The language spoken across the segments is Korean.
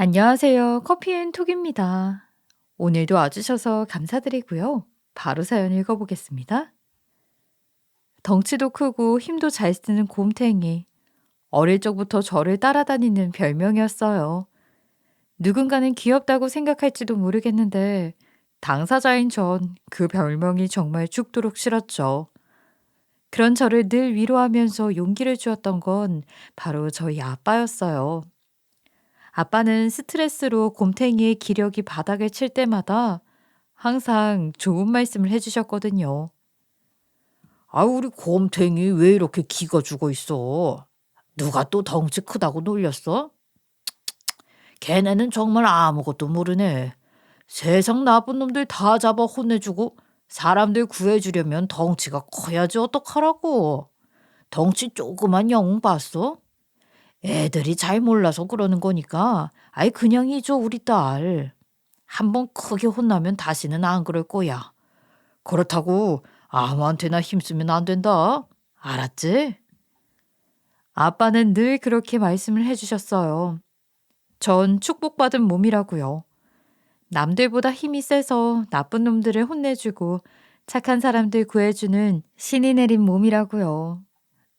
안녕하세요. 커피앤톡입니다. 오늘도 와주셔서 감사드리고요. 바로 사연 읽어보겠습니다. 덩치도 크고 힘도 잘 쓰는 곰탱이. 어릴 적부터 저를 따라다니는 별명이었어요. 누군가는 귀엽다고 생각할지도 모르겠는데 당사자인 전 그 별명이 정말 죽도록 싫었죠. 그런 저를 늘 위로하면서 용기를 주었던 건 바로 저희 아빠였어요. 아빠는 스트레스로 곰탱이의 기력이 바닥을 칠 때마다 항상 좋은 말씀을 해주셨거든요. 아, 우리 곰탱이 왜 이렇게 기가 죽어 있어? 누가 또 덩치 크다고 놀렸어? 걔네는 정말 아무것도 모르네. 세상 나쁜 놈들 다 잡아 혼내주고 사람들 구해주려면 덩치가 커야지 어떡하라고. 덩치 조그만 영웅 봤어? 애들이 잘 몰라서 그러는 거니까 아이 그냥 잊어 우리 딸. 한번 크게 혼나면 다시는 안 그럴 거야. 그렇다고 아무한테나 힘쓰면 안 된다. 알았지? 아빠는 늘 그렇게 말씀을 해주셨어요. 전 축복받은 몸이라고요. 남들보다 힘이 세서 나쁜 놈들을 혼내주고 착한 사람들 구해주는 신이 내린 몸이라고요.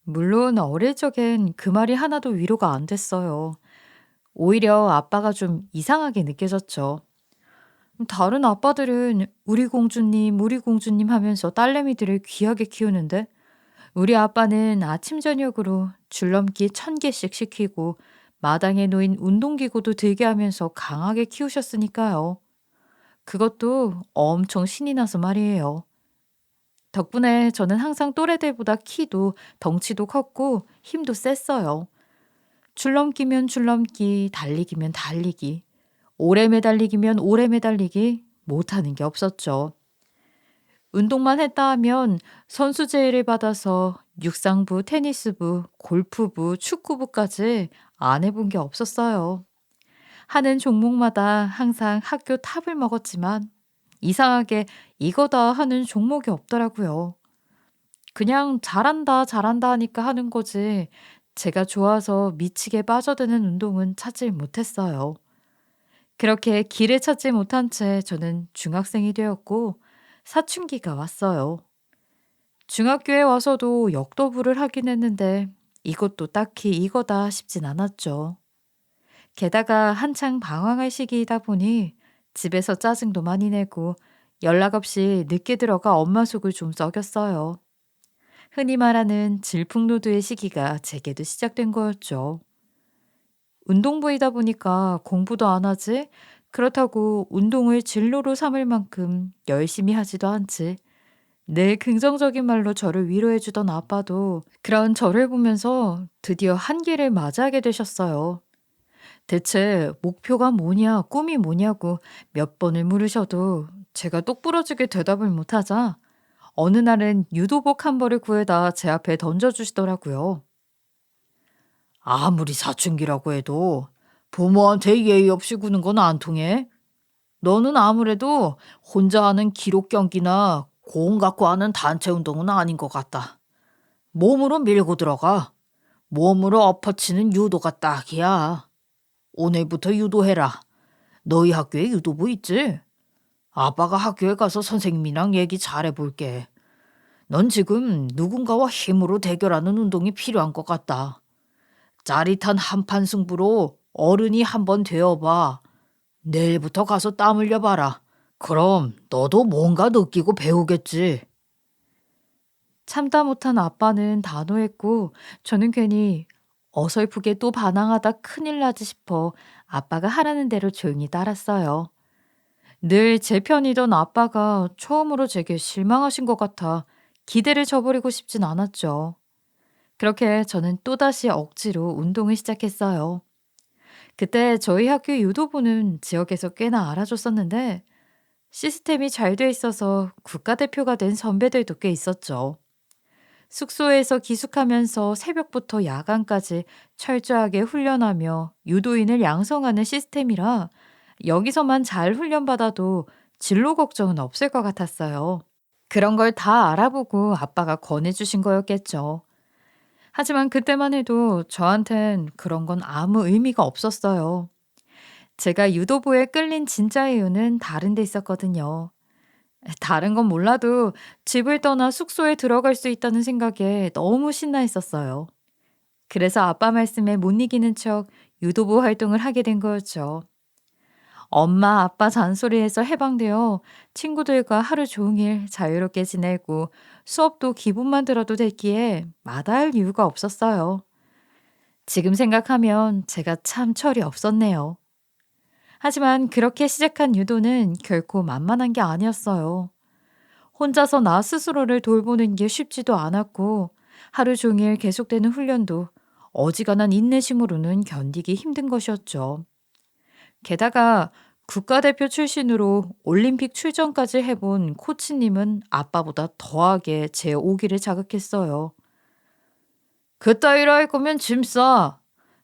물론 어릴 적엔 그 말이 하나도 위로가 안 됐어요. 오히려 아빠가 좀 이상하게 느껴졌죠. 다른 아빠들은 우리 공주님 하면서 딸내미들을 귀하게 키우는데 우리 아빠는 아침 저녁으로 줄넘기 1000개씩 시키고 마당에 놓인 운동기구도 들게 하면서 강하게 키우셨으니까요. 그것도 엄청 신이 나서 말이에요. 덕분에 저는 항상 또래들보다 키도 덩치도 컸고 힘도 셌어요. 줄넘기면 줄넘기, 달리기면 달리기, 오래 매달리기면 오래 매달리기 못하는 게 없었죠. 운동만 했다 하면 선수 제의를 받아서 육상부, 테니스부, 골프부, 축구부까지 안 해본 게 없었어요. 하는 종목마다 항상 학교 탑을 먹었지만 이상하게 이거다 하는 종목이 없더라고요. 그냥 잘한다, 잘한다 하니까 하는 거지. 제가 좋아서 미치게 빠져드는 운동은 찾지 못했어요. 그렇게 길을 찾지 못한 채 저는 중학생이 되었고 사춘기가 왔어요. 중학교에 와서도 역도부를 하긴 했는데 이것도 딱히 이거다 싶진 않았죠. 게다가 한창 방황할 시기이다 보니 집에서 짜증도 많이 내고 연락 없이 늦게 들어가 엄마 속을 좀 썩였어요. 흔히 말하는 질풍노도의 시기가 제게도 시작된 거였죠. 운동부이다 보니까 공부도 안 하지? 그렇다고 운동을 진로로 삼을 만큼 열심히 하지도 않지. 늘 긍정적인 말로 저를 위로해 주던 아빠도 그런 저를 보면서 드디어 한계를 맞이하게 되셨어요. 대체 목표가 뭐냐, 꿈이 뭐냐고 몇 번을 물으셔도 제가 똑부러지게 대답을 못하자 어느 날은 유도복 한 벌을 구해다 제 앞에 던져주시더라고요. 아무리 사춘기라고 해도 부모한테 예의 없이 구는 건 안 통해. 너는 아무래도 혼자 하는 기록 경기나 공 갖고 하는 단체 운동은 아닌 것 같다. 몸으로 밀고 들어가. 몸으로 엎어치는 유도가 딱이야. 오늘부터 유도해라. 너희 학교에 유도부 있지? 아빠가 학교에 가서 선생님이랑 얘기 잘해볼게. 넌 지금 누군가와 힘으로 대결하는 운동이 필요한 것 같다. 짜릿한 한판 승부로 어른이 한번 되어봐. 내일부터 가서 땀 흘려봐라. 그럼 너도 뭔가 느끼고 배우겠지. 참다 못한 아빠는 단호했고 저는 괜히 어설프게 또 반항하다 큰일 나지 싶어 아빠가 하라는 대로 조용히 따랐어요. 늘 제 편이던 아빠가 처음으로 제게 실망하신 것 같아 기대를 저버리고 싶진 않았죠. 그렇게 저는 또다시 억지로 운동을 시작했어요. 그때 저희 학교 유도부는 지역에서 꽤나 알아줬었는데 시스템이 잘 돼 있어서 국가대표가 된 선배들도 꽤 있었죠. 숙소에서 기숙하면서 새벽부터 야간까지 철저하게 훈련하며 유도인을 양성하는 시스템이라 여기서만 잘 훈련받아도 진로 걱정은 없을 것 같았어요. 그런 걸 다 알아보고 아빠가 권해주신 거였겠죠. 하지만 그때만 해도 저한텐 그런 건 아무 의미가 없었어요. 제가 유도부에 끌린 진짜 이유는 다른 데 있었거든요. 다른 건 몰라도 집을 떠나 숙소에 들어갈 수 있다는 생각에 너무 신나 있었어요. 그래서 아빠 말씀에 못 이기는 척 유도부 활동을 하게 된 거였죠. 엄마, 아빠 잔소리에서 해방되어 친구들과 하루 종일 자유롭게 지내고 수업도 기분만 들어도 됐기에 마다할 이유가 없었어요. 지금 생각하면 제가 참 철이 없었네요. 하지만 그렇게 시작한 유도는 결코 만만한 게 아니었어요. 혼자서 나 스스로를 돌보는 게 쉽지도 않았고 하루 종일 계속되는 훈련도 어지간한 인내심으로는 견디기 힘든 것이었죠. 게다가 국가대표 출신으로 올림픽 출전까지 해본 코치님은 아빠보다 더하게 제 오기를 자극했어요. 그따위로 할 거면 짐 싸.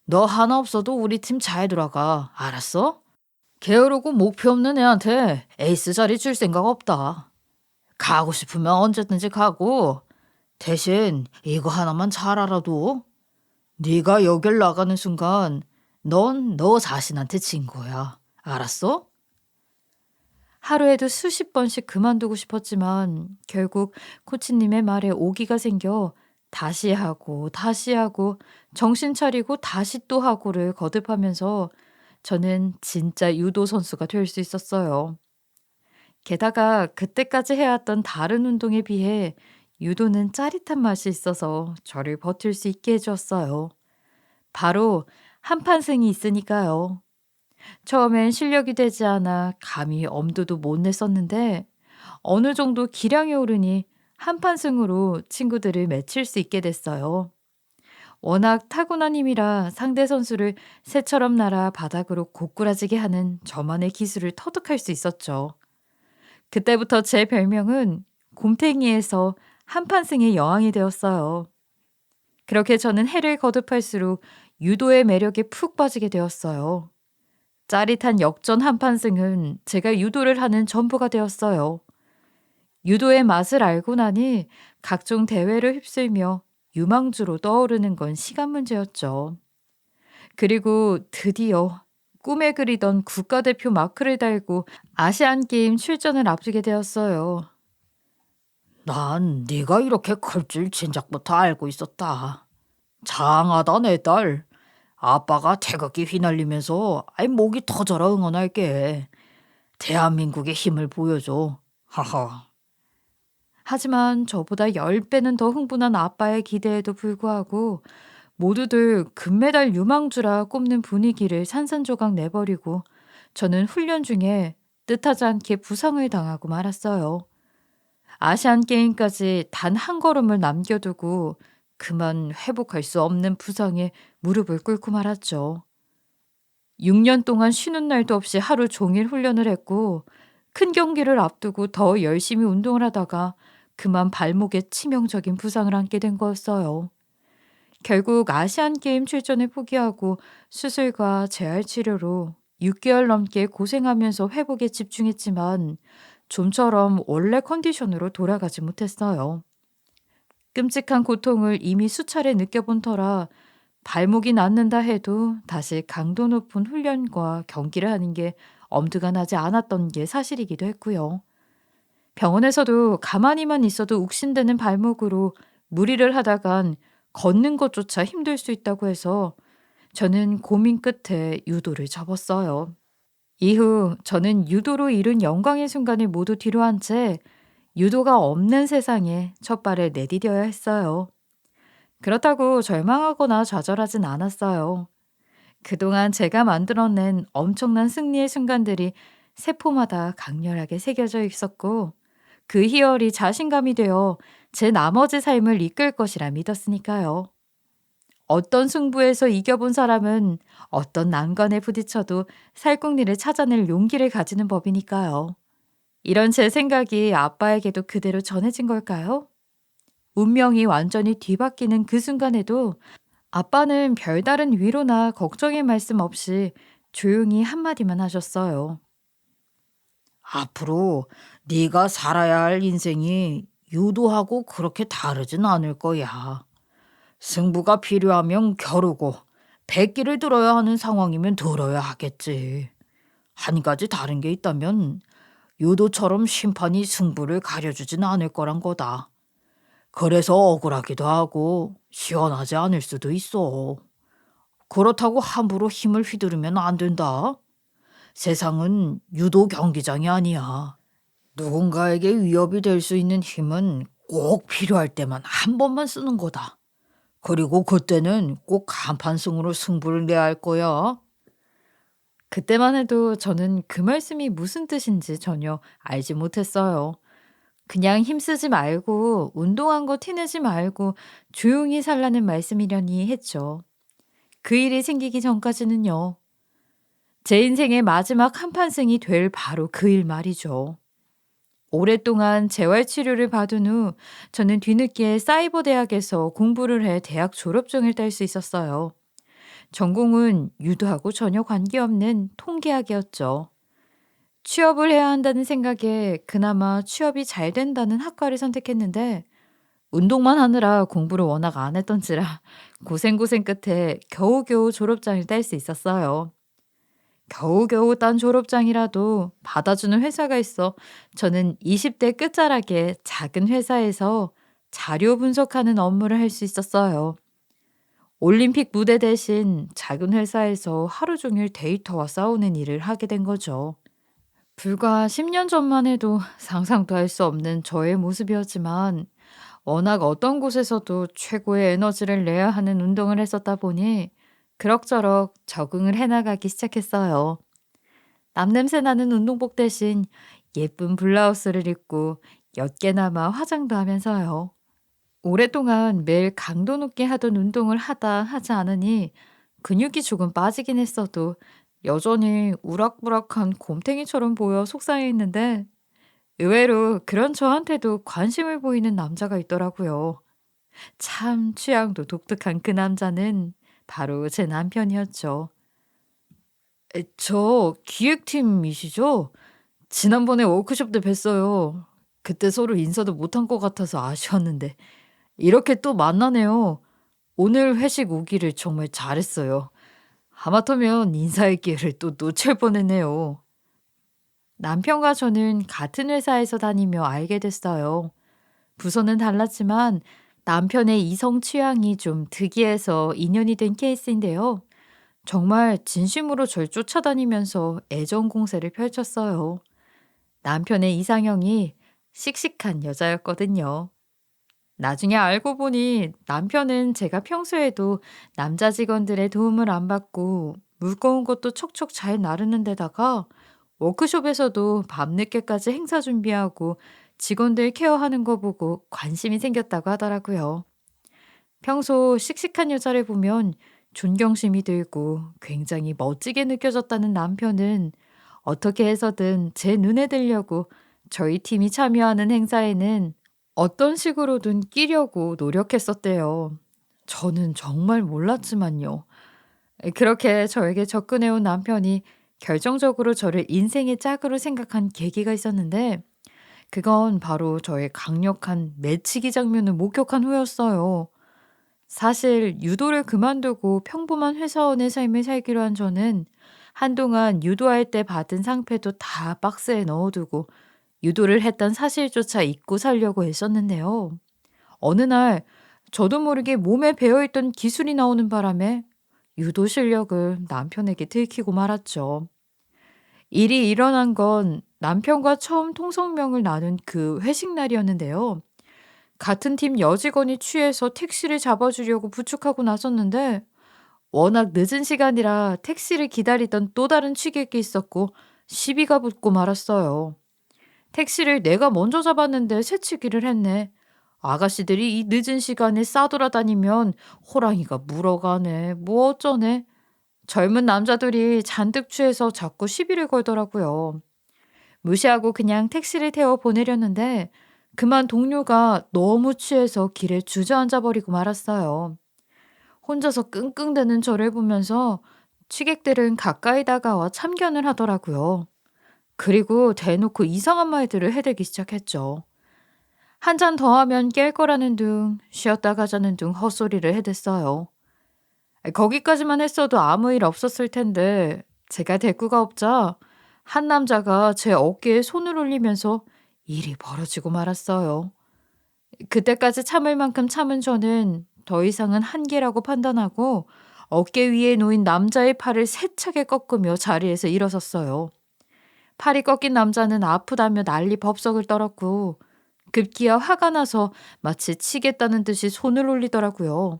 너 하나 없어도 우리 팀 잘 돌아가. 알았어? 게으르고 목표 없는 애한테 에이스 자리 줄 생각 없다. 가고 싶으면 언제든지 가고 대신 이거 하나만 잘 알아둬. 네가 여길 나가는 순간 넌 너 자신한테 진 거야. 알았어? 하루에도 수십 번씩 그만두고 싶었지만 결국 코치님의 말에 오기가 생겨 다시 하고 정신 차리고 다시 또 하고를 거듭하면서 저는 진짜 유도 선수가 될 수 있었어요. 게다가 그때까지 해왔던 다른 운동에 비해 유도는 짜릿한 맛이 있어서 저를 버틸 수 있게 해주었어요. 바로 한판승이 있으니까요. 처음엔 실력이 되지 않아 감히 엄두도 못 냈었는데 어느 정도 기량이 오르니 한판승으로 친구들을 매칠 수 있게 됐어요. 워낙 타고난 힘이라 상대 선수를 새처럼 날아 바닥으로 고꾸라지게 하는 저만의 기술을 터득할 수 있었죠. 그때부터 제 별명은 곰탱이에서 한판승의 여왕이 되었어요. 그렇게 저는 해를 거듭할수록 유도의 매력에 푹 빠지게 되었어요. 짜릿한 역전 한판승은 제가 유도를 하는 전부가 되었어요. 유도의 맛을 알고 나니 각종 대회를 휩쓸며 유망주로 떠오르는 건 시간 문제였죠. 그리고 드디어 꿈에 그리던 국가대표 마크를 달고 아시안게임 출전을 앞두게 되었어요. 난 네가 이렇게 클 줄 진작부터 알고 있었다. 장하다 내 딸. 아빠가 태극기 휘날리면서 목이 터져라 응원할게. 대한민국의 힘을 보여줘. 하하. 하지만 저보다 10배는 더 흥분한 아빠의 기대에도 불구하고 모두들 금메달 유망주라 꼽는 분위기를 산산조각 내버리고 저는 훈련 중에 뜻하지 않게 부상을 당하고 말았어요. 아시안 게임까지 단 한 걸음을 남겨두고 그만 회복할 수 없는 부상에 무릎을 꿇고 말았죠. 6년 동안 쉬는 날도 없이 하루 종일 훈련을 했고 큰 경기를 앞두고 더 열심히 운동을 하다가 그만 발목에 치명적인 부상을 안게 된 거였어요. 결국 아시안게임 출전을 포기하고 수술과 재활 치료로 6개월 넘게 고생하면서 회복에 집중했지만 좀처럼 원래 컨디션으로 돌아가지 못했어요. 끔찍한 고통을 이미 수차례 느껴본 터라 발목이 낫는다 해도 다시 강도 높은 훈련과 경기를 하는 게 엄두가 나지 않았던 게 사실이기도 했고요. 병원에서도 가만히만 있어도 욱신대는 발목으로 무리를 하다간 걷는 것조차 힘들 수 있다고 해서 저는 고민 끝에 유도를 접었어요. 이후 저는 유도로 이룬 영광의 순간을 모두 뒤로한 채 유도가 없는 세상에 첫 발을 내디뎌야 했어요. 그렇다고 절망하거나 좌절하진 않았어요. 그동안 제가 만들어낸 엄청난 승리의 순간들이 세포마다 강렬하게 새겨져 있었고 그 희열이 자신감이 되어 제 나머지 삶을 이끌 것이라 믿었으니까요. 어떤 승부에서 이겨본 사람은 어떤 난관에 부딪혀도 살궁리를 찾아낼 용기를 가지는 법이니까요. 이런 제 생각이 아빠에게도 그대로 전해진 걸까요? 운명이 완전히 뒤바뀌는 그 순간에도 아빠는 별다른 위로나 걱정의 말씀 없이 조용히 한마디만 하셨어요. 앞으로 네가 살아야 할 인생이 유도하고 그렇게 다르진 않을 거야. 승부가 필요하면 겨루고 백기를 들어야 하는 상황이면 들어야 하겠지. 한 가지 다른 게 있다면 유도처럼 심판이 승부를 가려주진 않을 거란 거다. 그래서 억울하기도 하고 시원하지 않을 수도 있어. 그렇다고 함부로 힘을 휘두르면 안 된다. 세상은 유도 경기장이 아니야. 누군가에게 위협이 될 수 있는 힘은 꼭 필요할 때만 한 번만 쓰는 거다. 그리고 그때는 꼭 한판승으로 승부를 내야 할 거야. 그때만 해도 저는 그 말씀이 무슨 뜻인지 전혀 알지 못했어요. 그냥 힘쓰지 말고 운동한 거 티내지 말고 조용히 살라는 말씀이려니 했죠. 그 일이 생기기 전까지는요. 제 인생의 마지막 한판승이 될 바로 그 일 말이죠. 오랫동안 재활치료를 받은 후 저는 뒤늦게 사이버 대학에서 공부를 해 대학 졸업증을 딸 수 있었어요. 전공은 유도하고 전혀 관계없는 통계학이었죠. 취업을 해야 한다는 생각에 그나마 취업이 잘 된다는 학과를 선택했는데 운동만 하느라 공부를 워낙 안 했던지라 고생 끝에 겨우겨우 졸업장을 딸 수 있었어요. 겨우겨우 딴 졸업장이라도 받아주는 회사가 있어 저는 20대 끝자락에 작은 회사에서 자료 분석하는 업무를 할 수 있었어요. 올림픽 무대 대신 작은 회사에서 하루 종일 데이터와 싸우는 일을 하게 된 거죠. 불과 10년 전만 해도 상상도 할 수 없는 저의 모습이었지만 워낙 어떤 곳에서도 최고의 에너지를 내야 하는 운동을 했었다 보니 그럭저럭 적응을 해나가기 시작했어요. 남냄새 나는 운동복 대신 예쁜 블라우스를 입고 옅게나마 화장도 하면서요. 오랫동안 매일 강도 높게 하던 운동을 하다 하지 않으니 근육이 조금 빠지긴 했어도 여전히 우락부락한 곰탱이처럼 보여 속상해했는데 의외로 그런 저한테도 관심을 보이는 남자가 있더라고요. 참 취향도 독특한 그 남자는 바로 제 남편이었죠. 저 기획팀이시죠? 지난번에 워크숍 때 뵀어요. 그때 서로 인사도 못한 것 같아서 아쉬웠는데 이렇게 또 만나네요. 오늘 회식 오기를 정말 잘했어요. 하마터면 인사할 기회를 또 놓칠 뻔했네요. 남편과 저는 같은 회사에서 다니며 알게 됐어요. 부서는 달랐지만 남편의 이성 취향이 좀 특이해서 인연이 된 케이스인데요. 정말 진심으로 절 쫓아다니면서 애정 공세를 펼쳤어요. 남편의 이상형이 씩씩한 여자였거든요. 나중에 알고 보니 남편은 제가 평소에도 남자 직원들의 도움을 안 받고 무거운 것도 척척 잘 나르는 데다가 워크숍에서도 밤늦게까지 행사 준비하고 직원들 케어하는 거 보고 관심이 생겼다고 하더라고요. 평소 씩씩한 여자를 보면 존경심이 들고 굉장히 멋지게 느껴졌다는 남편은 어떻게 해서든 제 눈에 들려고 저희 팀이 참여하는 행사에는 어떤 식으로든 끼려고 노력했었대요. 저는 정말 몰랐지만요. 그렇게 저에게 접근해온 남편이 결정적으로 저를 인생의 짝으로 생각한 계기가 있었는데 그건 바로 저의 강력한 매치기 장면을 목격한 후였어요. 사실 유도를 그만두고 평범한 회사원의 삶을 살기로 한 저는 한동안 유도할 때 받은 상패도 다 박스에 넣어두고 유도를 했던 사실조차 잊고 살려고 했었는데요. 어느 날 저도 모르게 몸에 배어있던 기술이 나오는 바람에 유도 실력을 남편에게 들키고 말았죠. 일이 일어난 건 남편과 처음 통성명을 나눈 그 회식 날이었는데요. 같은 팀 여직원이 취해서 택시를 잡아주려고 부축하고 나섰는데 워낙 늦은 시간이라 택시를 기다리던 또 다른 취객이 있었고 시비가 붙고 말았어요. 택시를 내가 먼저 잡았는데 새치기를 했네. 아가씨들이 이 늦은 시간에 싸돌아다니면 호랑이가 물어가네. 뭐 어쩌네. 젊은 남자들이 잔뜩 취해서 자꾸 시비를 걸더라고요. 무시하고 그냥 택시를 태워 보내려는데 그만 동료가 너무 취해서 길에 주저앉아 버리고 말았어요. 혼자서 끙끙대는 저를 보면서 취객들은 가까이 다가와 참견을 하더라고요. 그리고 대놓고 이상한 말들을 해대기 시작했죠. 한 잔 더 하면 깰 거라는 둥, 쉬었다 가자는 둥 헛소리를 해댔어요. 거기까지만 했어도 아무 일 없었을 텐데 제가 대꾸가 없자 한 남자가 제 어깨에 손을 올리면서 일이 벌어지고 말았어요. 그때까지 참을 만큼 참은 저는 더 이상은 한계라고 판단하고 어깨 위에 놓인 남자의 팔을 세차게 꺾으며 자리에서 일어섰어요. 팔이 꺾인 남자는 아프다며 난리 법석을 떨었고 급기야 화가 나서 마치 치겠다는 듯이 손을 올리더라고요.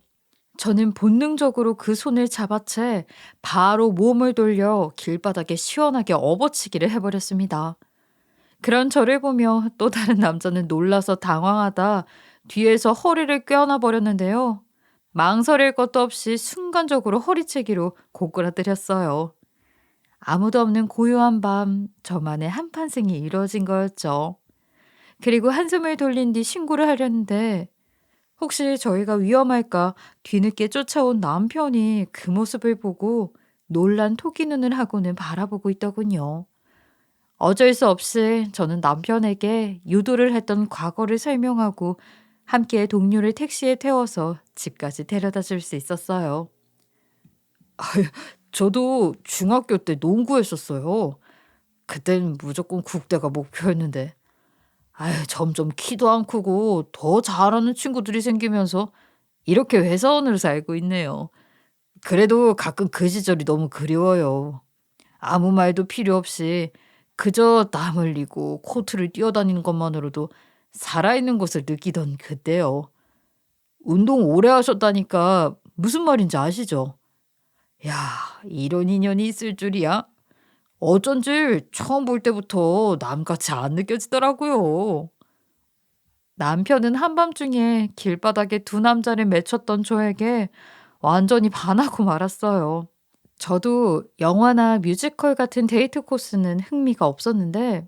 저는 본능적으로 그 손을 잡아채 바로 몸을 돌려 길바닥에 시원하게 업어치기를 해버렸습니다. 그런 저를 보며 또 다른 남자는 놀라서 당황하다 뒤에서 허리를 꿰어놔 버렸는데요. 망설일 것도 없이 순간적으로 허리채기로 고꾸라뜨렸어요. 아무도 없는 고요한 밤, 저만의 한판승이 이루어진 거였죠. 그리고 한숨을 돌린 뒤 신고를 하려는데 혹시 저희가 위험할까 뒤늦게 쫓아온 남편이 그 모습을 보고 놀란 토기 눈을 하고는 바라보고 있더군요. 어쩔 수 없이 저는 남편에게 유도를 했던 과거를 설명하고 함께 동료를 택시에 태워서 집까지 데려다 줄 수 있었어요. 저도 중학교 때 농구했었어요. 그땐 무조건 국대가 목표였는데. 점점 키도 안 크고 더 잘하는 친구들이 생기면서 이렇게 회사원으로 살고 있네요. 그래도 가끔 그 시절이 너무 그리워요. 아무 말도 필요 없이 그저 땀 흘리고 코트를 뛰어다니는 것만으로도 살아있는 것을 느끼던 그때요. 운동 오래 하셨다니까 무슨 말인지 아시죠? 야, 이런 인연이 있을 줄이야? 어쩐지 처음 볼 때부터 남같이 안 느껴지더라고요. 남편은 한밤중에 길바닥에 두 남자를 맺혔던 저에게 완전히 반하고 말았어요. 저도 영화나 뮤지컬 같은 데이트 코스는 흥미가 없었는데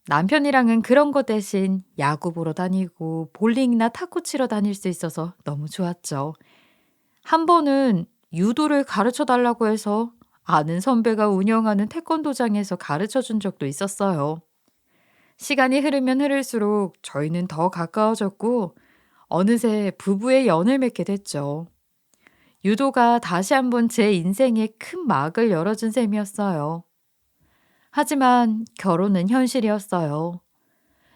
남편이랑은 그런 거 대신 야구 보러 다니고 볼링이나 탁구 치러 다닐 수 있어서 너무 좋았죠. 한 번은 유도를 가르쳐 달라고 해서 아는 선배가 운영하는 태권도장에서 가르쳐 준 적도 있었어요. 시간이 흐르면 흐를수록 저희는 더 가까워졌고 어느새 부부의 연을 맺게 됐죠. 유도가 다시 한번 제 인생에 큰 막을 열어준 셈이었어요. 하지만 결혼은 현실이었어요.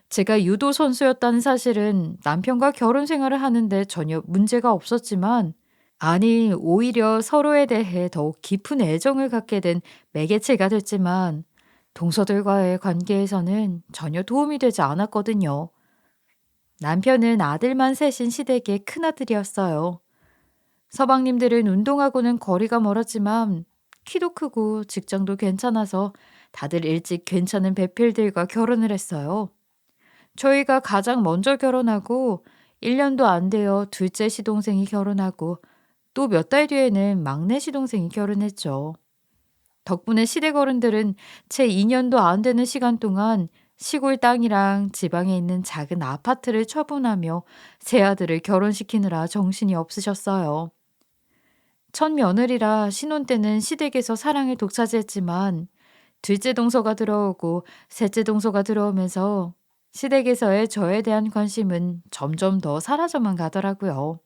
제가 유도 선수였다는 사실은 남편과 결혼 생활을 하는데 전혀 문제가 없었지만, 아니, 오히려 서로에 대해 더욱 깊은 애정을 갖게 된 매개체가 됐지만, 동서들과의 관계에서는 전혀 도움이 되지 않았거든요. 남편은 아들만 셋인 시댁의 큰아들이었어요. 서방님들은 운동하고는 거리가 멀었지만 키도 크고 직장도 괜찮아서 다들 일찍 괜찮은 배필들과 결혼을 했어요. 저희가 가장 먼저 결혼하고 1년도 안 되어 둘째 시동생이 결혼하고 또 몇 달 뒤에는 막내 시동생이 결혼했죠. 덕분에 시댁 어른들은 채 2년도 안 되는 시간 동안 시골 땅이랑 지방에 있는 작은 아파트를 처분하며 새 아들을 결혼시키느라 정신이 없으셨어요. 첫 며느리라 신혼 때는 시댁에서 사랑을 독차지했지만 둘째 동서가 들어오고 셋째 동서가 들어오면서 시댁에서의 저에 대한 관심은 점점 더 사라져만 가더라고요.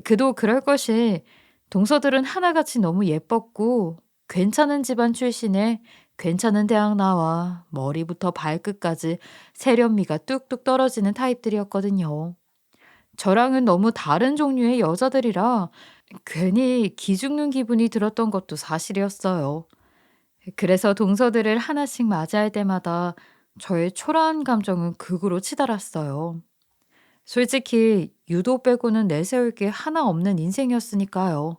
그도 그럴 것이 동서들은 하나같이 너무 예뻤고 괜찮은 집안 출신에 괜찮은 대학 나와 머리부터 발끝까지 세련미가 뚝뚝 떨어지는 타입들이었거든요. 저랑은 너무 다른 종류의 여자들이라 괜히 기죽는 기분이 들었던 것도 사실이었어요. 그래서 동서들을 하나씩 맞이할 때마다 저의 초라한 감정은 극으로 치달았어요. 솔직히 유도 빼고는 내세울 게 하나 없는 인생이었으니까요.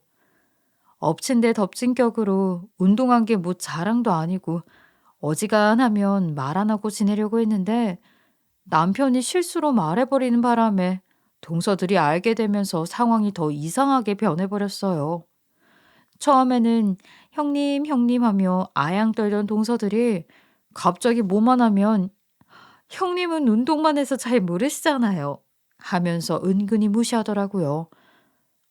엎친 데 덮친 격으로 운동한 게 뭐 자랑도 아니고 어지간하면 말 안 하고 지내려고 했는데 남편이 실수로 말해버리는 바람에 동서들이 알게 되면서 상황이 더 이상하게 변해버렸어요. 처음에는 형님, 형님 하며 아양 떨던 동서들이 갑자기 뭐만 하면 형님은 운동만 해서 잘 모르시잖아요. 하면서 은근히 무시하더라고요.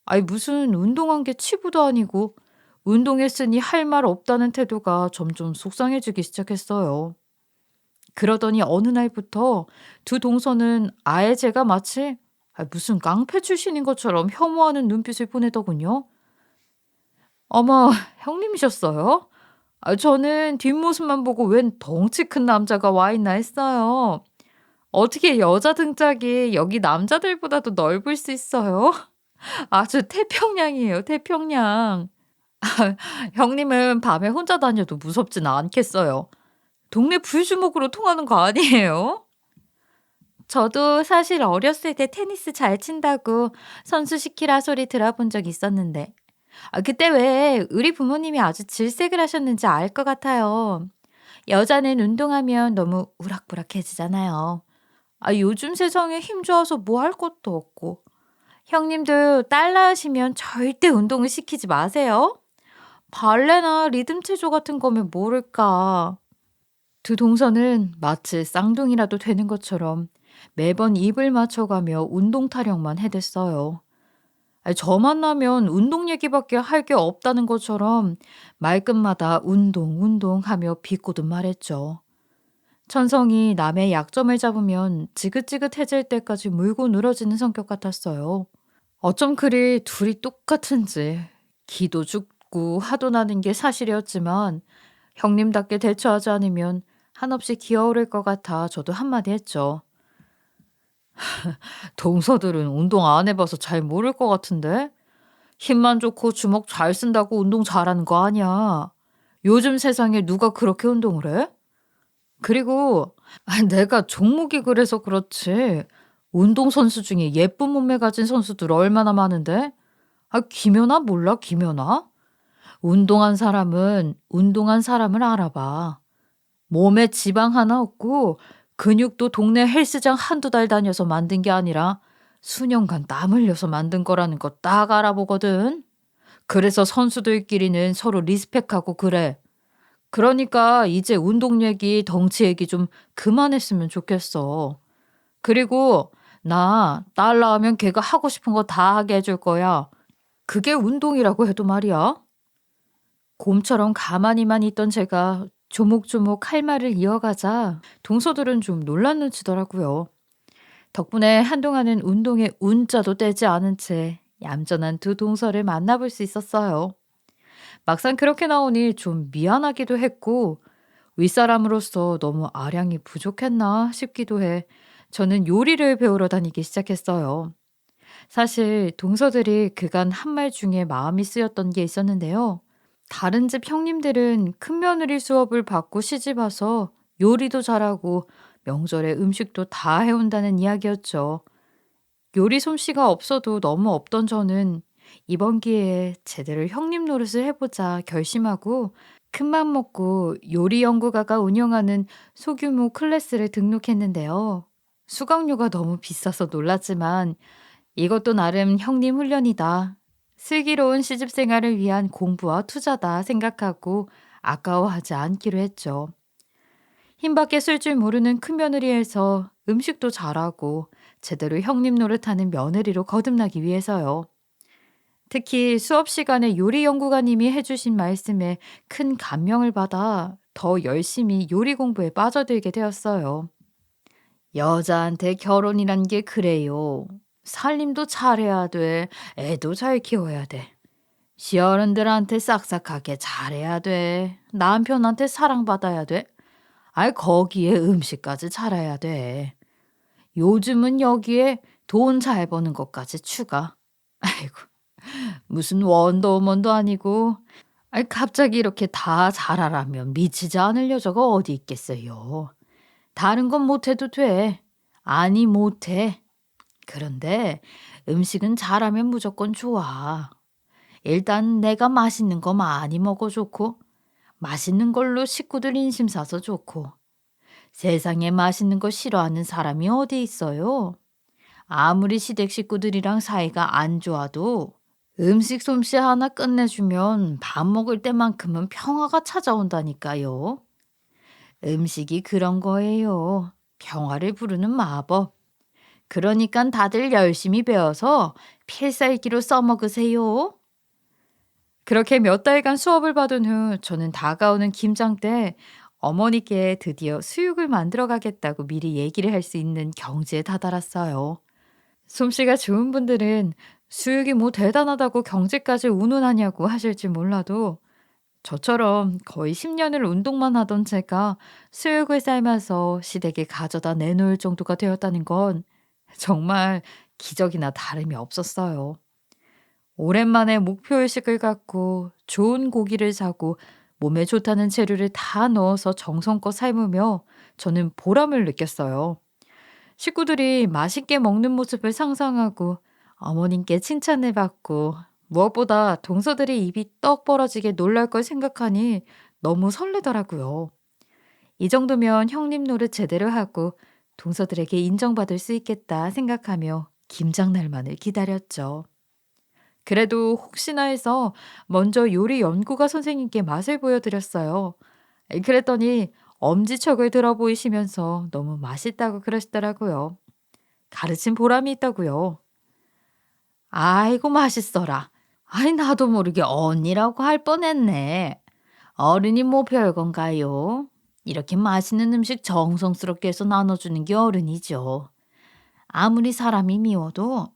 아니, 무슨 운동한 게 치부도 아니고 운동했으니 할 말 없다는 태도가 점점 속상해지기 시작했어요. 그러더니 어느 날부터 두 동서는 아예 제가 마치 무슨 깡패 출신인 것처럼 혐오하는 눈빛을 보내더군요. 어머, 형님이셨어요? 저는 뒷모습만 보고 웬 덩치 큰 남자가 와 있나 했어요. 어떻게 여자 등짝이 여기 남자들보다도 넓을 수 있어요? 아주 태평양이에요, 태평양. 형님은 밤에 혼자 다녀도 무섭진 않겠어요. 동네 불주먹으로 통하는 거 아니에요? 저도 사실 어렸을 때 테니스 잘 친다고 선수 시키라 소리 들어본 적 있었는데, 그때 왜 우리 부모님이 아주 질색을 하셨는지 알 것 같아요. 여자는 운동하면 너무 우락부락해지잖아요. 요즘 세상에 힘 좋아서 뭐 할 것도 없고. 형님도 딸 낳으시면 절대 운동을 시키지 마세요. 발레나 리듬 체조 같은 거면 모를까. 두 동서는 마치 쌍둥이라도 되는 것처럼 매번 입을 맞춰가며 운동 타령만 해댔어요. 저 만나면 운동 얘기밖에 할 게 없다는 것처럼 말끝마다 운동, 운동 하며 비꼬듯 말했죠. 천성이 남의 약점을 잡으면 지긋지긋해질 때까지 물고 늘어지는 성격 같았어요. 어쩜 그리 둘이 똑같은지 기도 죽고 화도 나는 게 사실이었지만 형님답게 대처하지 않으면 한없이 기어오를 것 같아 저도 한마디 했죠. 동서들은 운동 안 해봐서 잘 모를 것 같은데? 힘만 좋고 주먹 잘 쓴다고 운동 잘하는 거 아니야. 요즘 세상에 누가 그렇게 운동을 해? 그리고 내가 종목이 그래서 그렇지. 운동선수 중에 예쁜 몸매 가진 선수들 얼마나 많은데? 김연아 몰라, 김연아? 운동한 사람을 알아봐. 몸에 지방 하나 없고 근육도 동네 헬스장 한두 달 다녀서 만든 게 아니라 수년간 땀 흘려서 만든 거라는 거 딱 알아보거든. 그래서 선수들끼리는 서로 리스펙하고 그래. 그러니까 이제 운동 얘기, 덩치 얘기 좀 그만했으면 좋겠어. 그리고 나 딸 낳으면 걔가 하고 싶은 거 다 하게 해줄 거야. 그게 운동이라고 해도 말이야. 곰처럼 가만히만 있던 제가 조목조목 할 말을 이어가자 동서들은 좀 놀란 눈치더라고요. 덕분에 한동안은 운동에 운자도 떼지 않은 채 얌전한 두 동서를 만나볼 수 있었어요. 막상 그렇게 나오니 좀 미안하기도 했고 윗사람으로서 너무 아량이 부족했나 싶기도 해 저는 요리를 배우러 다니기 시작했어요. 사실 동서들이 그간 한 말 중에 마음이 쓰였던 게 있었는데요. 다른 집 형님들은 큰며느리 수업을 받고 시집와서 요리도 잘하고 명절에 음식도 다 해온다는 이야기였죠. 요리 솜씨가 없어도 너무 없던 저는 이번 기회에 제대로 형님 노릇을 해보자 결심하고 큰맘 먹고 요리 연구가가 운영하는 소규모 클래스를 등록했는데요. 수강료가 너무 비싸서 놀랐지만 이것도 나름 형님 훈련이다. 슬기로운 시집 생활을 위한 공부와 투자다 생각하고 아까워하지 않기로 했죠. 힘밖에 쓸 줄 모르는 큰며느리에서 음식도 잘하고 제대로 형님 노릇하는 며느리로 거듭나기 위해서요. 특히 수업 시간에 요리 연구가님이 해주신 말씀에 큰 감명을 받아 더 열심히 요리 공부에 빠져들게 되었어요. 여자한테 결혼이란 게 그래요. 살림도 잘해야 돼. 애도 잘 키워야 돼. 시어른들한테 싹싹하게 잘해야 돼. 남편한테 사랑받아야 돼. 거기에 음식까지 잘해야 돼. 요즘은 여기에 돈 잘 버는 것까지 추가. 아이고, 무슨 원더우먼도 아니고. 갑자기 이렇게 다 잘하라면 미치지 않을 여자가 어디 있겠어요. 다른 건 못해도 돼. 아니, 못해. 그런데 음식은 잘하면 무조건 좋아. 일단 내가 맛있는 거 많이 먹어 좋고, 맛있는 걸로 식구들 인심 사서 좋고, 세상에 맛있는 거 싫어하는 사람이 어디 있어요? 아무리 시댁 식구들이랑 사이가 안 좋아도 음식 솜씨 하나 끝내주면 밥 먹을 때만큼은 평화가 찾아온다니까요. 음식이 그런 거예요. 평화를 부르는 마법. 그러니까 다들 열심히 배워서 필살기로 써먹으세요. 그렇게 몇 달간 수업을 받은 후 저는 다가오는 김장 때 어머니께 드디어 수육을 만들어 가겠다고 미리 얘기를 할 수 있는 경지에 다다랐어요. 솜씨가 좋은 분들은 수육이 뭐 대단하다고 경지까지 운운하냐고 하실지 몰라도 저처럼 거의 10년을 운동만 하던 제가 수육을 삶아서 시댁에 가져다 내놓을 정도가 되었다는 건 정말 기적이나 다름이 없었어요. 오랜만에 목표의식을 갖고 좋은 고기를 사고 몸에 좋다는 재료를 다 넣어서 정성껏 삶으며 저는 보람을 느꼈어요. 식구들이 맛있게 먹는 모습을 상상하고 어머님께 칭찬을 받고 무엇보다 동서들의 입이 떡 벌어지게 놀랄 걸 생각하니 너무 설레더라고요. 이 정도면 형님 노릇 제대로 하고 동서들에게 인정받을 수 있겠다 생각하며 김장날만을 기다렸죠. 그래도 혹시나 해서 먼저 요리 연구가 선생님께 맛을 보여드렸어요. 그랬더니 엄지척을 들어 보이시면서 너무 맛있다고 그러시더라고요. 가르친 보람이 있다고요. 아이고, 맛있어라. 아이, 나도 모르게 언니라고 할 뻔했네. 어른이 뭐 별건가요? 이렇게 맛있는 음식 정성스럽게 해서 나눠주는 게 어른이죠. 아무리 사람이 미워도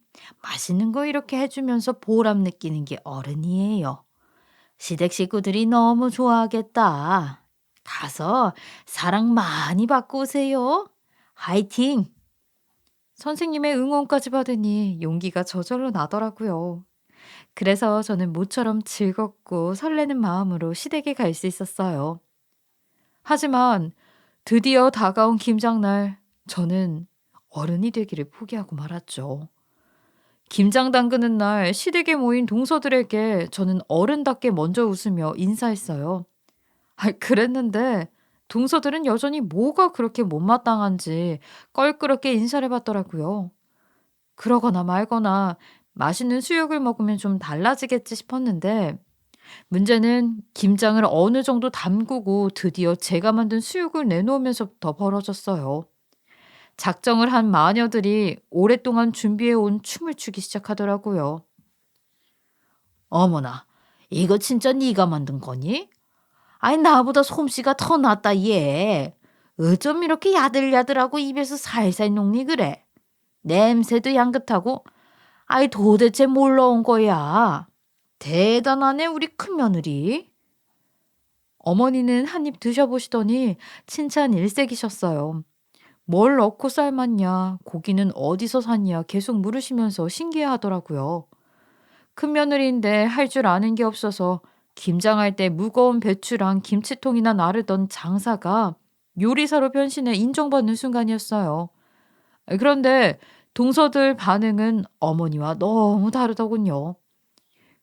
맛있는 거 이렇게 해주면서 보람 느끼는 게 어른이에요. 시댁 식구들이 너무 좋아하겠다. 가서 사랑 많이 받고 오세요. 화이팅! 선생님의 응원까지 받으니 용기가 저절로 나더라고요. 그래서 저는 모처럼 즐겁고 설레는 마음으로 시댁에 갈 수 있었어요. 하지만 드디어 다가온 김장날, 저는 어른이 되기를 포기하고 말았죠. 김장 담그는 날 시댁에 모인 동서들에게 저는 어른답게 먼저 웃으며 인사했어요. 그랬는데 동서들은 여전히 뭐가 그렇게 못마땅한지 껄끄럽게 인사를 받더라고요. 그러거나 말거나 맛있는 수육을 먹으면 좀 달라지겠지 싶었는데 문제는 김장을 어느 정도 담그고 드디어 제가 만든 수육을 내놓으면서부터 벌어졌어요. 작정을 한 마녀들이 오랫동안 준비해온 춤을 추기 시작하더라고요. 어머나, 이거 진짜 네가 만든 거니? 아이, 나보다 솜씨가 더 낫다 얘. 어쩜 이렇게 야들야들하고 입에서 살살 녹니 그래? 냄새도 향긋하고. 아이, 도대체 뭘 넣은 거야? 대단하네 우리 큰며느리. 어머니는 한 입 드셔보시더니 칭찬 일색이셨어요. 뭘 넣고 삶았냐, 고기는 어디서 샀냐 계속 물으시면서 신기해하더라고요. 큰며느리인데 할 줄 아는 게 없어서 김장할 때 무거운 배추랑 김치통이나 나르던 장사가 요리사로 변신해 인정받는 순간이었어요. 그런데 동서들 반응은 어머니와 너무 다르더군요.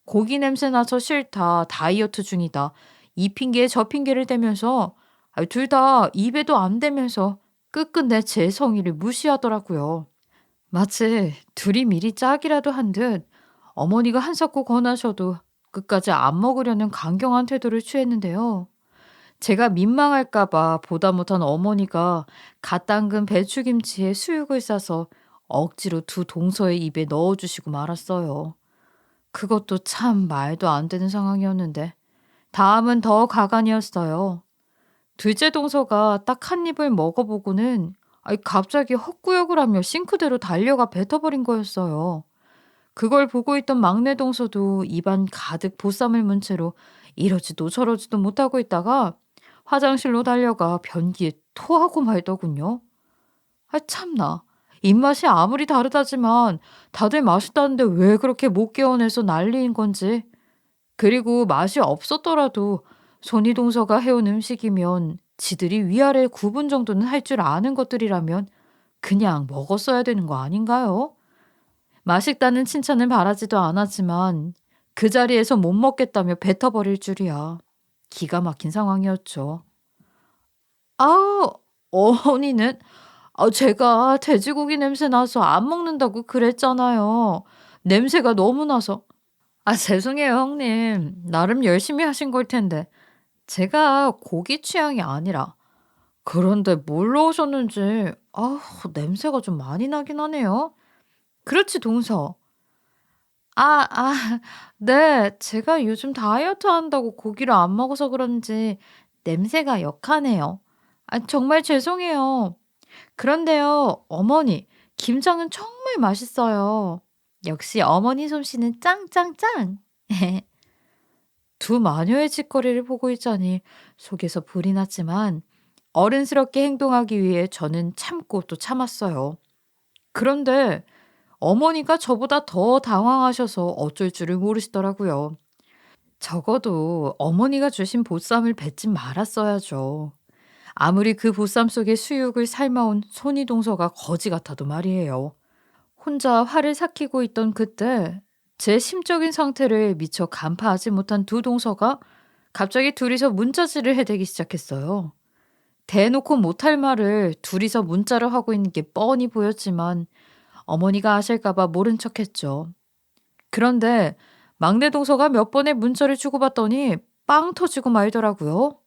고기 냄새 나서 싫다, 다이어트 중이다, 이 핑계에 저 핑계를 대면서 둘 다 입에도 안 대면서 끝끝내 제 성의를 무시하더라고요. 마치 둘이 미리 짝이라도 한 듯 어머니가 한사코 권하셔도 끝까지 안 먹으려는 강경한 태도를 취했는데요. 제가 민망할까봐 보다 못한 어머니가 갓 담근 배추김치에 수육을 싸서 억지로 두 동서의 입에 넣어주시고 말았어요. 그것도 참 말도 안 되는 상황이었는데 다음은 더 가관이었어요. 둘째 동서가 딱 한 입을 먹어보고는 갑자기 헛구역을 하며 싱크대로 달려가 뱉어버린 거였어요. 그걸 보고 있던 막내 동서도 입안 가득 보쌈을 문 채로 이러지도 저러지도 못하고 있다가 화장실로 달려가 변기에 토하고 말더군요. 참나. 입맛이 아무리 다르다지만 다들 맛있다는데 왜 그렇게 못 깨어내서 난리인 건지. 그리고 맛이 없었더라도 손이동서가 해온 음식이면 지들이 위아래 구분 정도는 할 줄 아는 것들이라면 그냥 먹었어야 되는 거 아닌가요? 맛있다는 칭찬을 바라지도 않았지만 그 자리에서 못 먹겠다며 뱉어버릴 줄이야. 기가 막힌 상황이었죠. 아우, 어머니는 제가 돼지고기 냄새 나서 안 먹는다고 그랬잖아요. 냄새가 너무 나서. 죄송해요, 형님. 나름 열심히 하신 걸 텐데. 제가 고기 취향이 아니라. 그런데 뭘 넣으셨는지, 냄새가 좀 많이 나긴 하네요. 그렇지, 동서. 네. 제가 요즘 다이어트 한다고 고기를 안 먹어서 그런지 냄새가 역하네요. 정말 죄송해요. 그런데요, 어머니, 김장은 정말 맛있어요. 역시 어머니 솜씨는 짱짱짱. 두 마녀의 짓거리를 보고 있자니 속에서 불이 났지만 어른스럽게 행동하기 위해 저는 참고 또 참았어요. 그런데 어머니가 저보다 더 당황하셔서 어쩔 줄을 모르시더라고요. 적어도 어머니가 주신 보쌈을 뱉지 말았어야죠. 아무리 그 보쌈 속에 수육을 삶아온 손이 동서가 거지 같아도 말이에요. 혼자 화를 삭히고 있던 그때 제 심적인 상태를 미처 간파하지 못한 두 동서가 갑자기 둘이서 문자질을 해대기 시작했어요. 대놓고 못할 말을 둘이서 문자를 하고 있는 게 뻔히 보였지만 어머니가 아실까봐 모른 척했죠. 그런데 막내 동서가 몇 번의 문자를 주고받더니 빵 터지고 말더라고요.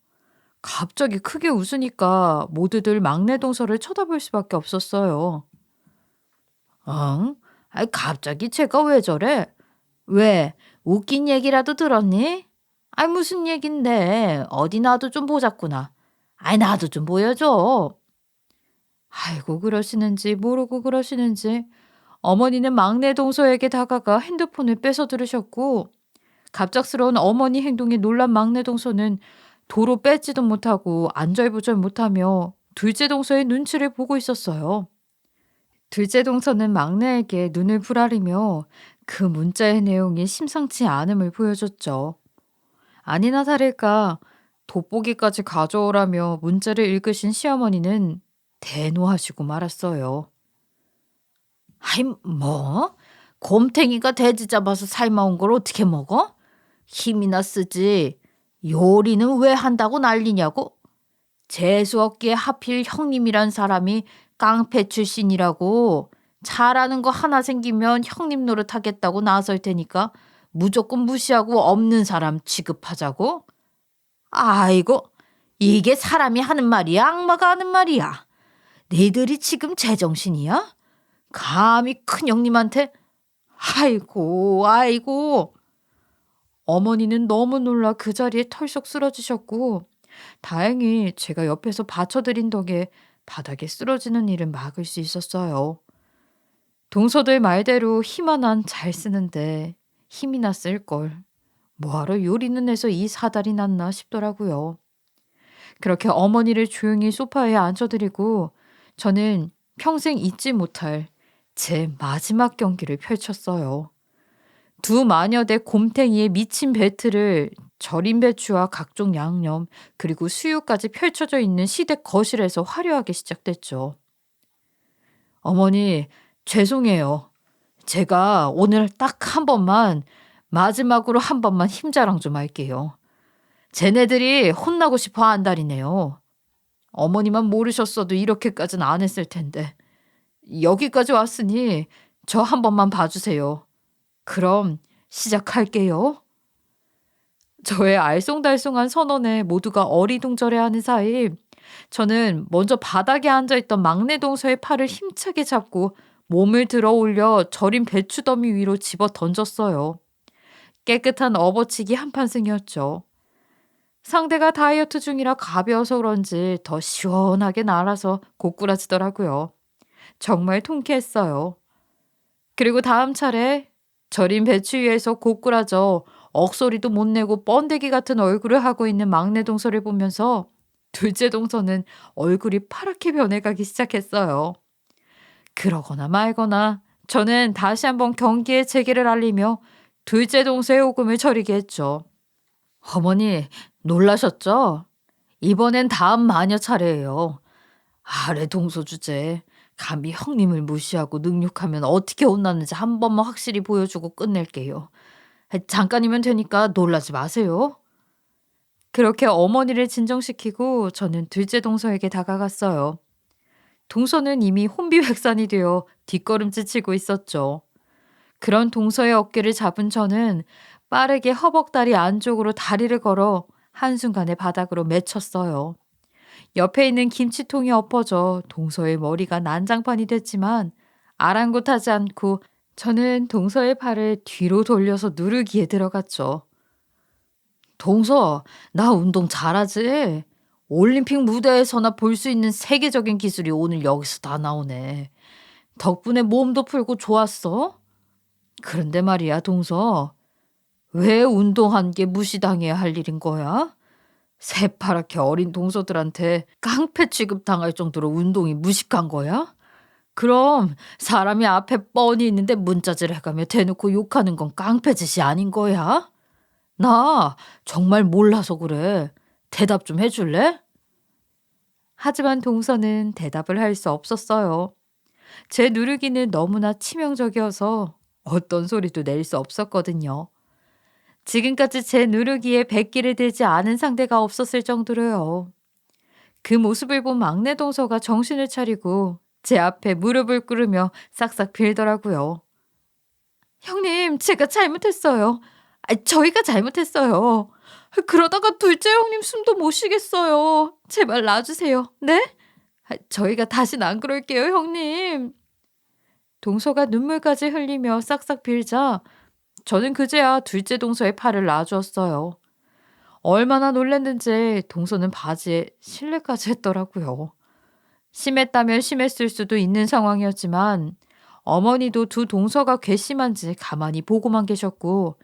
갑자기 크게 웃으니까 모두들 막내 동서를 쳐다볼 수밖에 없었어요. 응? 아이, 갑자기 쟤가 왜 저래? 왜? 웃긴 얘기라도 들었니? 아이, 무슨 얘긴데? 어디 나도 좀 보자꾸나. 아이, 나도 좀 보여줘. 아이고, 그러시는지 모르고 그러시는지 어머니는 막내 동서에게 다가가 핸드폰을 뺏어 들으셨고 갑작스러운 어머니 행동에 놀란 막내 동서는 도로 뺏지도 못하고 안절부절 못하며 둘째 동서의 눈치를 보고 있었어요. 둘째 동서는 막내에게 눈을 부라리며 그 문자의 내용이 심상치 않음을 보여줬죠. 아니나 다를까 돋보기까지 가져오라며 문자를 읽으신 시어머니는 대노하시고 말았어요. 아이, 뭐? 곰탱이가 돼지 잡아서 삶아온 걸 어떻게 먹어? 힘이나 쓰지. 요리는 왜 한다고 난리냐고? 재수없기에 하필 형님이란 사람이 깡패 출신이라고. 잘하는 거 하나 생기면 형님 노릇하겠다고 나설 테니까 무조건 무시하고 없는 사람 취급하자고? 아이고, 이게 사람이 하는 말이야, 악마가 하는 말이야. 니들이 지금 제정신이야? 감히 큰 형님한테? 아이고, 아이고. 어머니는 너무 놀라 그 자리에 털썩 쓰러지셨고 다행히 제가 옆에서 받쳐드린 덕에 바닥에 쓰러지는 일은 막을 수 있었어요. 동서들 말대로 힘만 한 잘 쓰는데 힘이나 쓸걸. 뭐하러 요리는 해서 이 사달이 났나 싶더라고요. 그렇게 어머니를 조용히 소파에 앉혀드리고 저는 평생 잊지 못할 제 마지막 경기를 펼쳤어요. 두 마녀대 곰탱이의 미친 배틀을 절인 배추와 각종 양념 그리고 수육까지 펼쳐져 있는 시댁 거실에서 화려하게 시작됐죠. 어머니, 죄송해요. 제가 오늘 딱 한 번만 마지막으로 한 번만 힘자랑 좀 할게요. 쟤네들이 혼나고 싶어 한다리네요. 어머니만 모르셨어도 이렇게까지는 안 했을 텐데. 여기까지 왔으니 저 한 번만 봐주세요. 그럼 시작할게요. 저의 알쏭달쏭한 선언에 모두가 어리둥절해하는 사이 저는 먼저 바닥에 앉아있던 막내 동서의 팔을 힘차게 잡고 몸을 들어 올려 절인 배추더미 위로 집어 던졌어요. 깨끗한 업어치기 한판승이었죠. 상대가 다이어트 중이라 가벼워서 그런지 더 시원하게 날아서 고꾸라지더라고요. 정말 통쾌했어요. 그리고 다음 차례 절인 배추 위에서 고꾸라져 억소리도 못 내고 번데기 같은 얼굴을 하고 있는 막내 동서를 보면서 둘째 동서는 얼굴이 파랗게 변해가기 시작했어요. 그러거나 말거나 저는 다시 한번 경기의 재개를 알리며 둘째 동서의 오금을 저리게 했죠. 어머니, 놀라셨죠? 이번엔 다음 마녀 차례예요. 아래 동서 주제. 감히 형님을 무시하고 능욕하면 어떻게 혼나는지 한 번만 확실히 보여주고 끝낼게요. 잠깐이면 되니까 놀라지 마세요. 그렇게 어머니를 진정시키고 저는 둘째 동서에게 다가갔어요. 동서는 이미 혼비백산이 되어 뒷걸음질 치고 있었죠. 그런 동서의 어깨를 잡은 저는 빠르게 허벅다리 안쪽으로 다리를 걸어 한순간에 바닥으로 맺혔어요. 옆에 있는 김치통이 엎어져 동서의 머리가 난장판이 됐지만 아랑곳하지 않고 저는 동서의 팔을 뒤로 돌려서 누르기에 들어갔죠. 동서, 나 운동 잘하지? 올림픽 무대에서나 볼 수 있는 세계적인 기술이 오늘 여기서 다 나오네. 덕분에 몸도 풀고 좋았어? 그런데 말이야, 동서. 왜 운동한 게 무시당해야 할 일인 거야? 새파랗게 어린 동서들한테 깡패 취급당할 정도로 운동이 무식한 거야? 그럼 사람이 앞에 뻔히 있는데 문자질 해가며 대놓고 욕하는 건 깡패짓이 아닌 거야? 나 정말 몰라서 그래. 대답 좀 해줄래? 하지만 동서는 대답을 할 수 없었어요. 제 누르기는 너무나 치명적이어서 어떤 소리도 낼 수 없었거든요. 지금까지 제 누르기에 백기를 들지 않은 상대가 없었을 정도로요. 그 모습을 본 막내 동서가 정신을 차리고 제 앞에 무릎을 꿇으며 싹싹 빌더라고요. 형님, 제가 잘못했어요. 저희가 잘못했어요. 그러다가 둘째 형님 숨도 못 쉬겠어요. 제발 놔주세요. 네? 저희가 다신 안 그럴게요, 형님. 동서가 눈물까지 흘리며 싹싹 빌자 저는 그제야 둘째 동서의 팔을 놔주었어요. 얼마나 놀랐는지 동서는 바지에 실례까지 했더라고요. 심했다면 심했을 수도 있는 상황이었지만 어머니도 두 동서가 괘씸한지 가만히 보고만 계셨고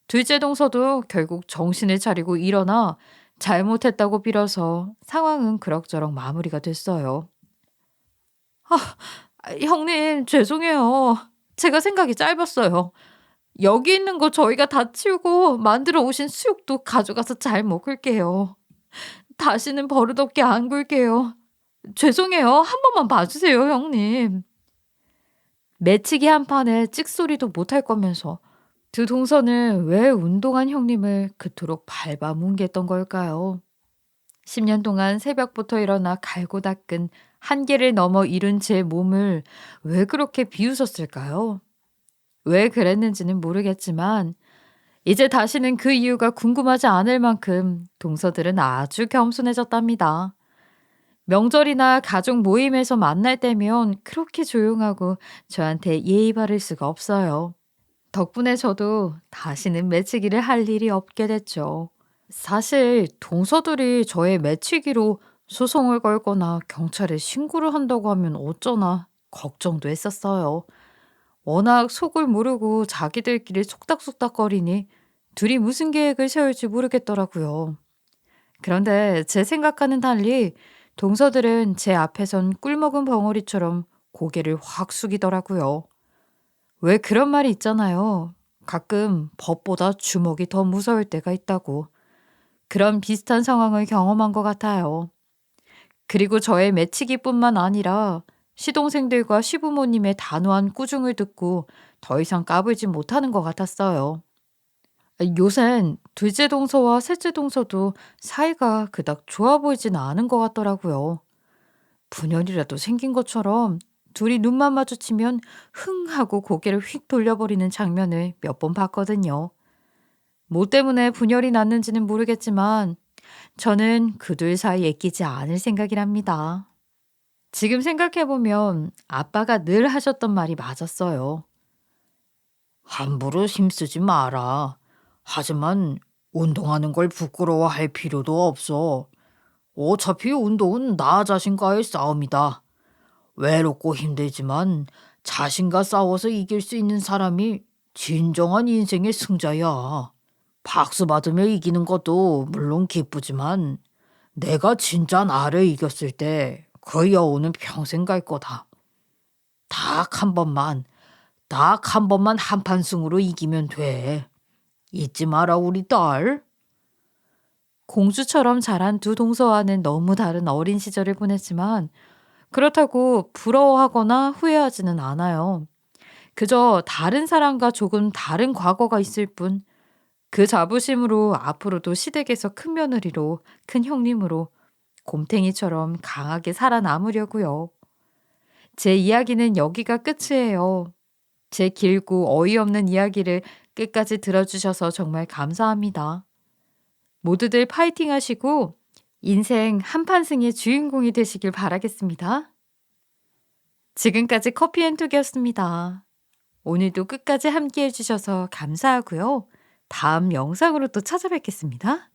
둘째 동서도 결국 정신을 차리고 일어나 잘못했다고 빌어서 상황은 그럭저럭 마무리가 됐어요. 형님, 죄송해요. 제가 생각이 짧았어요. 여기 있는 거 저희가 다 치우고 만들어 오신 수육도 가져가서 잘 먹을게요. 다시는 버릇없게 안 굴게요. 죄송해요. 한 번만 봐주세요, 형님. 매치기 한 판에 찍소리도 못할 거면서 두 동서는 왜 운동한 형님을 그토록 밟아뭉갰던 걸까요? 10년 동안 새벽부터 일어나 갈고 닦은 한계를 넘어 이룬 제 몸을 왜 그렇게 비웃었을까요? 왜 그랬는지는 모르겠지만 이제 다시는 그 이유가 궁금하지 않을 만큼 동서들은 아주 겸손해졌답니다. 명절이나 가족 모임에서 만날 때면 그렇게 조용하고 저한테 예의 바를 수가 없어요. 덕분에 저도 다시는 매치기를 할 일이 없게 됐죠. 사실 동서들이 저의 매치기로 소송을 걸거나 경찰에 신고를 한다고 하면 어쩌나 걱정도 했었어요. 워낙 속을 모르고 자기들끼리 속닥속닥거리니 둘이 무슨 계획을 세울지 모르겠더라고요. 그런데 제 생각과는 달리 동서들은 제 앞에선 꿀먹은 벙어리처럼 고개를 확 숙이더라고요. 왜 그런 말이 있잖아요. 가끔 법보다 주먹이 더 무서울 때가 있다고. 그런 비슷한 상황을 경험한 것 같아요. 그리고 저의 매치기뿐만 아니라 시동생들과 시부모님의 단호한 꾸중을 듣고 더 이상 까불지 못하는 것 같았어요. 요샌 둘째 동서와 셋째 동서도 사이가 그닥 좋아 보이진 않은 것 같더라고요. 분열이라도 생긴 것처럼 둘이 눈만 마주치면 흥 하고 고개를 휙 돌려버리는 장면을 몇 번 봤거든요. 뭐 때문에 분열이 났는지는 모르겠지만 저는 그 둘 사이에 끼지 않을 생각이랍니다. 지금 생각해보면 아빠가 늘 하셨던 말이 맞았어요. 함부로 힘쓰지 마라. 하지만 운동하는 걸 부끄러워할 필요도 없어. 어차피 운동은 나 자신과의 싸움이다. 외롭고 힘들지만 자신과 싸워서 이길 수 있는 사람이 진정한 인생의 승자야. 박수 받으며 이기는 것도 물론 기쁘지만 내가 진짜 나를 이겼을 때 그 여우는 평생 갈 거다. 딱 한 번만, 딱 한 번만 한판 승으로 이기면 돼. 잊지 마라 우리 딸. 공주처럼 자란 두 동서와는 너무 다른 어린 시절을 보냈지만 그렇다고 부러워하거나 후회하지는 않아요. 그저 다른 사람과 조금 다른 과거가 있을 뿐 그 자부심으로 앞으로도 시댁에서 큰 며느리로 큰 형님으로 곰탱이처럼 강하게 살아남으려고요. 제 이야기는 여기가 끝이에요. 제 길고 어이없는 이야기를 끝까지 들어주셔서 정말 감사합니다. 모두들 파이팅 하시고 인생 한판승의 주인공이 되시길 바라겠습니다. 지금까지 커피앤톡이었습니다. 오늘도 끝까지 함께 해주셔서 감사하고요. 다음 영상으로 또 찾아뵙겠습니다.